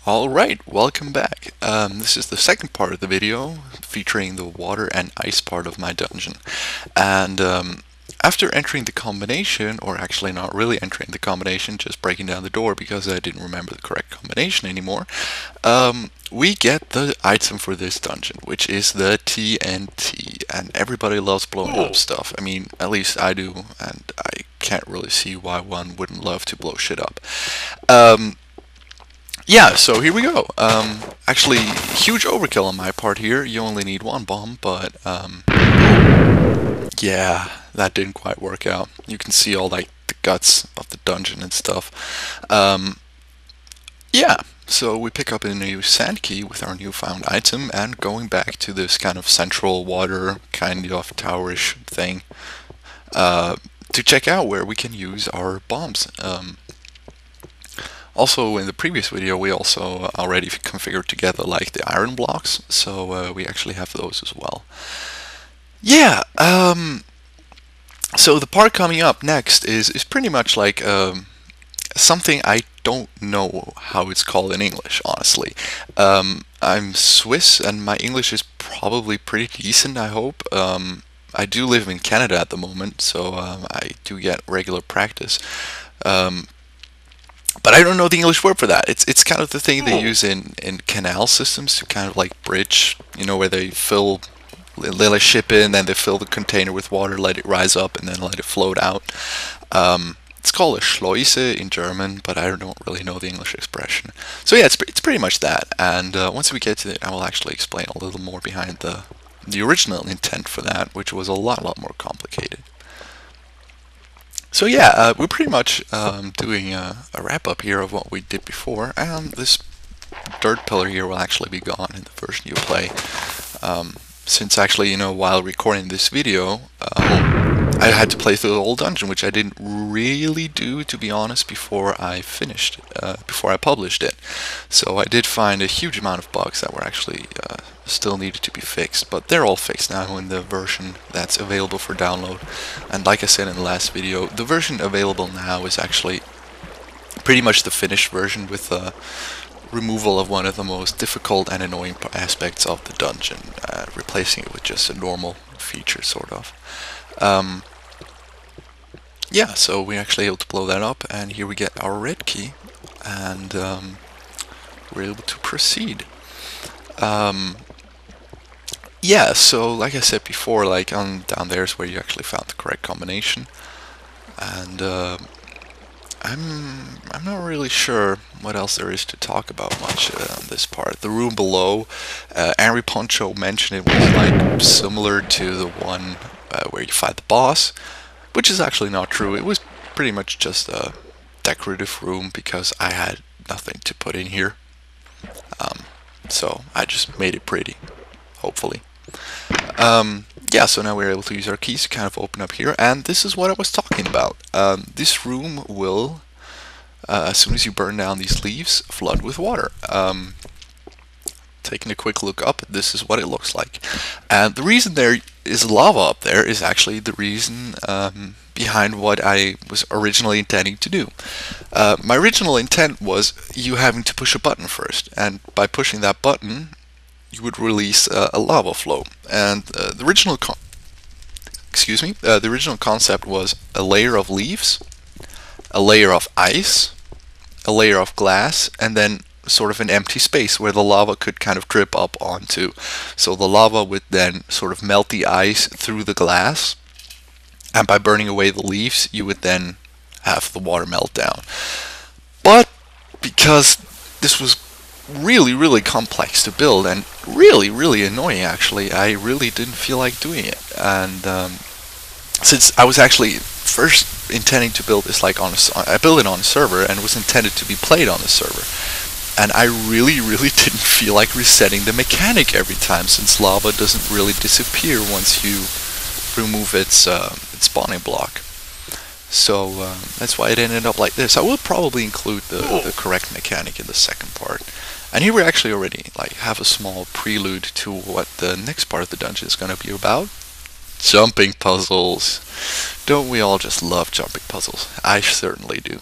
Alright, welcome back. This is the second part of the video featuring the water and ice part of my dungeon. And after entering the combination, or actually not really entering the combination, just breaking down the door because I didn't remember the correct combination anymore, we get the item for this dungeon, which is the TNT. And everybody loves blowing up stuff. I mean, at least I do, and I can't really see why one wouldn't love to blow shit up. Yeah, so here we go. Actually, huge overkill on my part here. You only need one bomb, but yeah, that didn't quite work out. You can see all like the guts of the dungeon and stuff. Yeah, so we pick up a new sand key with our newfound item and going back to this kind of central water kind of towerish thing to check out where we can use our bombs. Also, in the previous video, we also already configured together like the iron blocks, so we actually have those as well. Yeah, so the part coming up next is pretty much like something I don't know how it's called in English, honestly. I'm Swiss, and my English is probably pretty decent, I hope. I do live in Canada at the moment, so I do get regular practice. But I don't know the English word for that. It's kind of the thing they use in canal systems to kind of like bridge, you know, where they fill, they let a ship in, then they fill the container with water, let it rise up, and then let it float out. It's called a Schleuse in German, but I don't really know the English expression. So yeah, it's pretty much that. And once we get to it, I will actually explain a little more behind the original intent for that, which was a lot more complicated. So yeah, we're pretty much doing a wrap-up here of what we did before, and this dirt pillar here will actually be gone in the version you play. Since actually, you know, while recording this video, I had to play through the whole dungeon, which I didn't really do, to be honest, before I finished, before I published it. So I did find a huge amount of bugs that were actually still needed to be fixed, but they're all fixed now in the version that's available for download. And like I said in the last video, the version available now is actually pretty much the finished version with removal of one of the most difficult and annoying aspects of the dungeon, replacing it with just a normal feature, sort of. Yeah, so we're actually able to blow that up, and here we get our red key, and we're able to proceed. Yeah, so like I said before, like down there is where you actually found the correct combination, and I'm not really sure what else there is to talk about much on this part. The room below, Angry Poncho mentioned it was like similar to the one where you fight the boss, which is actually not true. It was pretty much just a decorative room because I had nothing to put in here. So I just made it pretty, hopefully. Yeah, so now we're able to use our keys to kind of open up here, and this is what I was talking about. This room will, as soon as you burn down these leaves, flood with water. Taking a quick look up, this is what it looks like. And the reason there is lava up there is actually the reason behind what I was originally intending to do. My original intent was you having to push a button first, and by pushing that button, you would release a lava flow. And the original the original concept was a layer of leaves, a layer of ice, a layer of glass, and then sort of an empty space where the lava could kind of drip up onto. So the lava would then sort of melt the ice through the glass, and by burning away the leaves, you would then have the water melt down. But because this was really complex to build and really annoying, actually, I really didn't feel like doing it. And since I was actually first intending to build this like I built it on a server and it was intended to be played on the server, and I really didn't feel like resetting the mechanic every time, since lava doesn't really disappear once you remove its spawning block. So that's why it ended up like this. I will probably include the correct mechanic in the second part. And here we actually already like have a small prelude to what the next part of the dungeon is going to be about. Jumping puzzles. Don't we all just love jumping puzzles? I certainly do.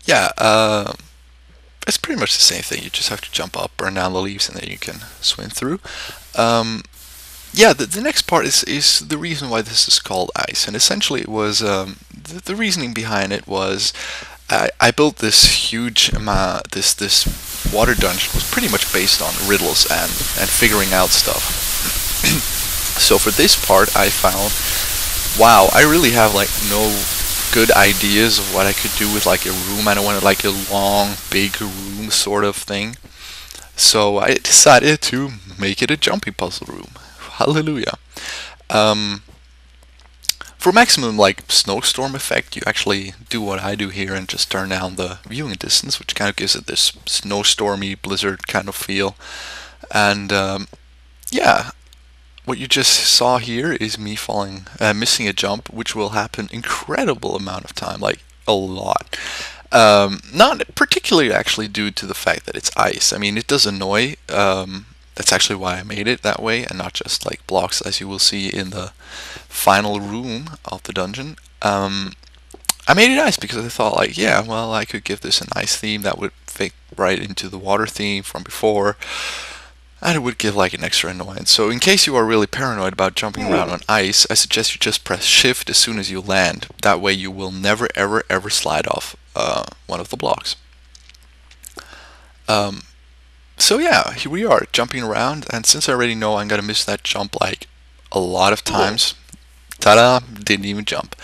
Yeah, it's pretty much the same thing. You just have to jump up, burn down the leaves, and then you can swim through. Um, yeah, the next part is the reason why this is called ice, and essentially it was the reasoning behind it was I built this huge amount. This water dungeon was pretty much based on riddles and figuring out stuff. So for this part, I found, wow, I really have like no good ideas of what I could do with like a room. I don't want like a long, big room sort of thing. So I decided to make it a jumping puzzle room. Hallelujah. Um, for maximum like snowstorm effect, you actually do what I do here and just turn down the viewing distance, which kind of gives it this snowstormy blizzard kind of feel. And yeah, what you just saw here is me falling, missing a jump, which will happen incredible amount of time, like a lot. Not particularly actually due to the fact that it's ice. I mean, it does annoy. That's actually why I made it that way, and not just like blocks, as you will see in the final room of the dungeon. I made it ice because I thought, like, yeah, well, I could give this an ice theme that would fit right into the water theme from before, and it would give like an extra annoyance. So in case you are really paranoid about jumping around on ice, I suggest you just press shift as soon as you land. That way you will never ever ever slide off one of the blocks. Um, so yeah, here we are jumping around, and since I already know I'm gonna miss that jump like a lot of times, ta-da, didn't even jump.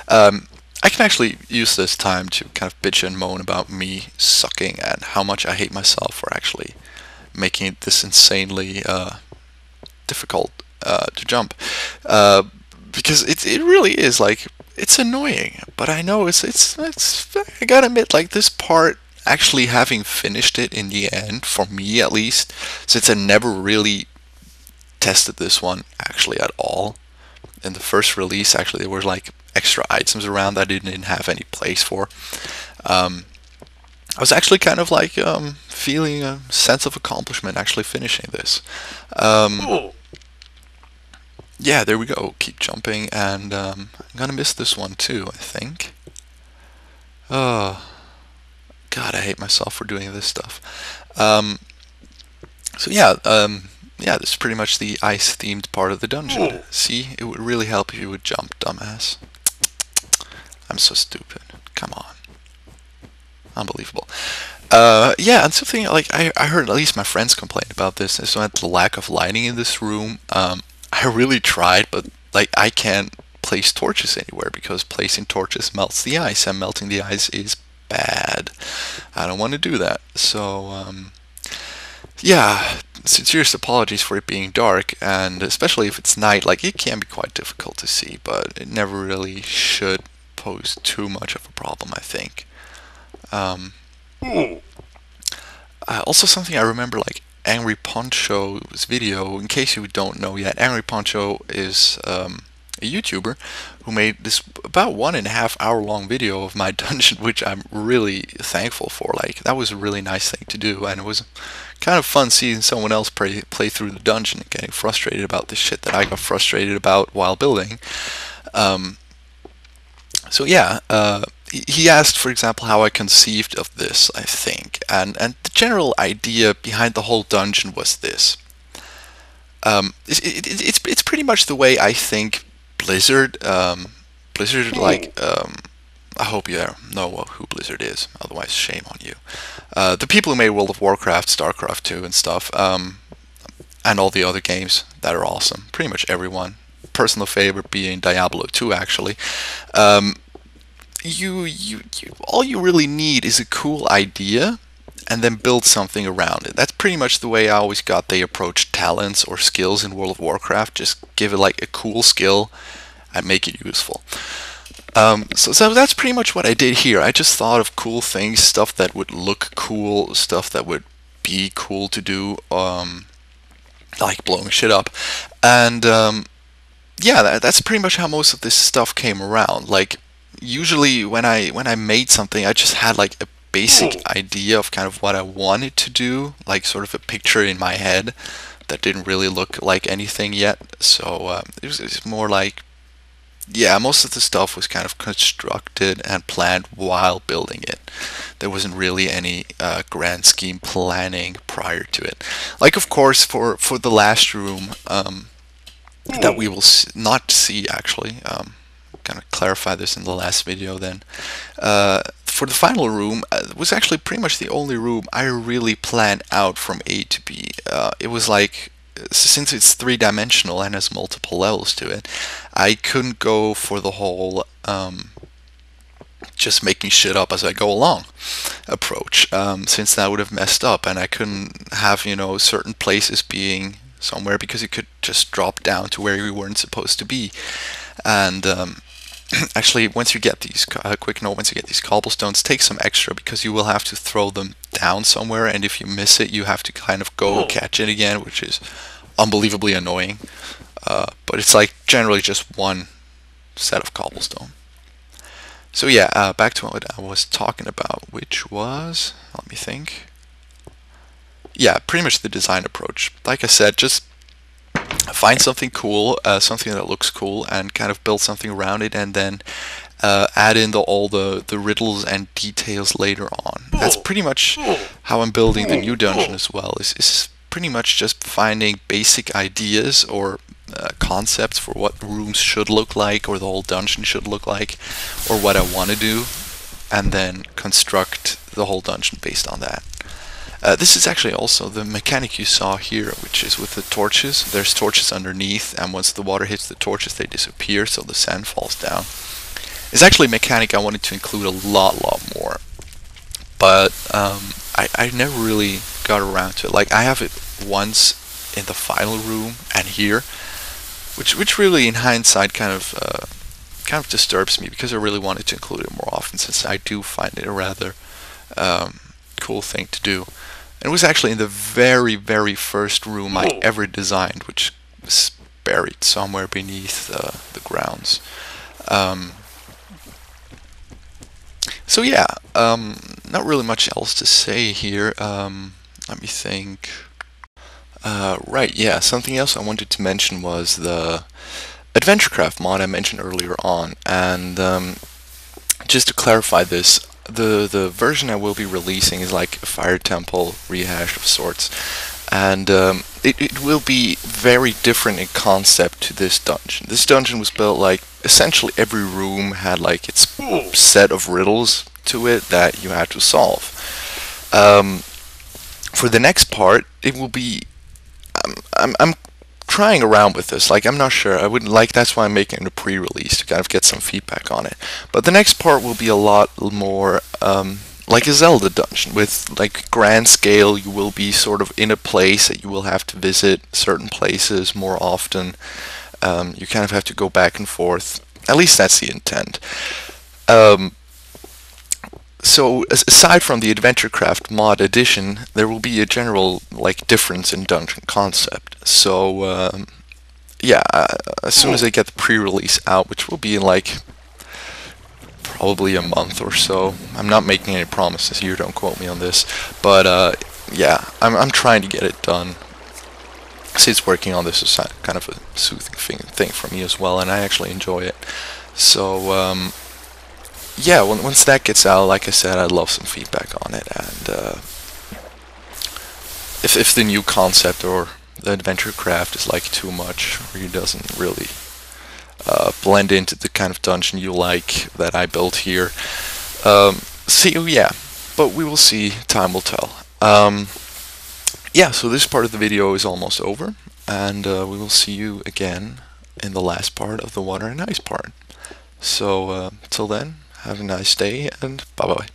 I can actually use this time to kind of bitch and moan about me sucking and how much I hate myself for actually making it this insanely difficult to jump, because it really is like, it's annoying, but I know it's I gotta admit, like, this part, actually having finished it in the end, for me at least, since I never really tested this one actually at all in the first release. Actually, there were like extra items around that I didn't have any place for. I was actually kind of like feeling a sense of accomplishment actually finishing this. Yeah, there we go. Keep jumping, and I'm gonna miss this one too, I think. Oh, God, I hate myself for doing this stuff. So yeah, yeah, this is pretty much the ice-themed part of the dungeon. See, it would really help if you would jump, dumbass. I'm so stupid. Come on. Unbelievable. Yeah, and something like I heard at least my friends complain about this, is that the lack of lighting in this room. I really tried, but like I can't place torches anywhere because placing torches melts the ice, and melting the ice is bad. I don't want to do that. So yeah, sincerest apologies for it being dark, and especially if it's night, like it can be quite difficult to see, but it never really should pose too much of a problem, I think. Um, Also, something I remember, like Angry Poncho's video. In case you don't know yet, Angry Poncho is a YouTuber who made this about 1.5 hour long video of my dungeon, which I'm really thankful for. Like, that was a really nice thing to do, and it was kind of fun seeing someone else play through the dungeon and getting frustrated about the shit that I got frustrated about while building. Um, so yeah, he asked, for example, how I conceived of this, I think, and the general idea behind the whole dungeon was this. It's pretty much the way I think Blizzard, like, I hope you know who Blizzard is, otherwise shame on you. The people who made World of Warcraft, StarCraft 2 and stuff, and all the other games that are awesome, pretty much everyone. Personal favorite being Diablo 2, actually. All you really need is a cool idea, and then build something around it. That's pretty much the way I always got they approach talents or skills in World of Warcraft. Just give it like a cool skill and make it useful. So that's pretty much what I did here. I just thought of cool things, stuff that would look cool, stuff that would be cool to do, like blowing shit up. And yeah, that's pretty much how most of this stuff came around. Like, usually when I made something, I just had like a basic idea of kind of what I wanted to do, like sort of a picture in my head that didn't really look like anything yet. So it was more like, yeah, most of the stuff was kind of constructed and planned while building it. There wasn't really any grand scheme planning prior to it. Like, of course, for the last room that we will not see actually. Kind of clarify this in the last video then. For the final room, it was actually pretty much the only room I really planned out from A to B. It was like, since it's three-dimensional and has multiple levels to it, I couldn't go for the whole just making shit up as I go along approach, since that would have messed up, and I couldn't have, certain places being somewhere because it could just drop down to where we weren't supposed to be. And actually, once you get these, quick note, once you get these cobblestones, take some extra because you will have to throw them down somewhere, and if you miss it, you have to kind of go catch it again, which is unbelievably annoying. But it's like generally just one set of cobblestone. So yeah, back to what I was talking about, which was, let me think. Yeah, pretty much the design approach. Like I said, just find something cool, something that looks cool, and kind of build something around it, and then add in all the riddles and details later on. That's pretty much how I'm building the new dungeon as well. Is pretty much just finding basic ideas or concepts for what rooms should look like, or the whole dungeon should look like, or what I want to do, and then construct the whole dungeon based on that. This is actually also the mechanic you saw here, which is with the torches. There's torches underneath, and once the water hits the torches, they disappear, so the sand falls down. It's actually a mechanic I wanted to include a lot more, but I never really got around to it. Like, I have it once in the final room and here, which really, in hindsight, kind of disturbs me, because I really wanted to include it more often, since I do find it a rather cool thing to do. And it was actually in the very first room I ever designed, which was buried somewhere beneath the grounds. So yeah, not really much else to say here. Let me think. Right, yeah, something else I wanted to mention was the AdventureCraft mod I mentioned earlier on, and just to clarify this, the version I will be releasing is like a Fire Temple rehash of sorts, and it will be very different in concept to this dungeon. This dungeon was built like, essentially every room had like its set of riddles to it that you had to solve. For the next part, it will be, I'm trying around with this. Like, I'm not sure. I wouldn't like. That's why I'm making it a pre-release, to kind of get some feedback on it. But the next part will be a lot more like a Zelda dungeon, with like grand scale. You will be sort of in a place that you will have to visit certain places more often. You kind of have to go back and forth. At least that's the intent. So aside from the AdventureCraft mod edition, there will be a general like difference in dungeon concept. So yeah, as soon as I get the pre-release out, which will be in like probably a month or so, I'm not making any promises here, don't quote me on this, but yeah, I'm trying to get it done. Since working on this is kind of a soothing thing for me as well, and I actually enjoy it. So yeah, once that gets out, like I said, I'd love some feedback on it, and if the new concept or the AdventureCraft is like too much, or it doesn't really blend into the kind of dungeon you like that I built here, yeah, but we will see. Time will tell. Yeah, so this part of the video is almost over, and we will see you again in the last part of the water and ice part. So till then, have a nice day, and bye-bye.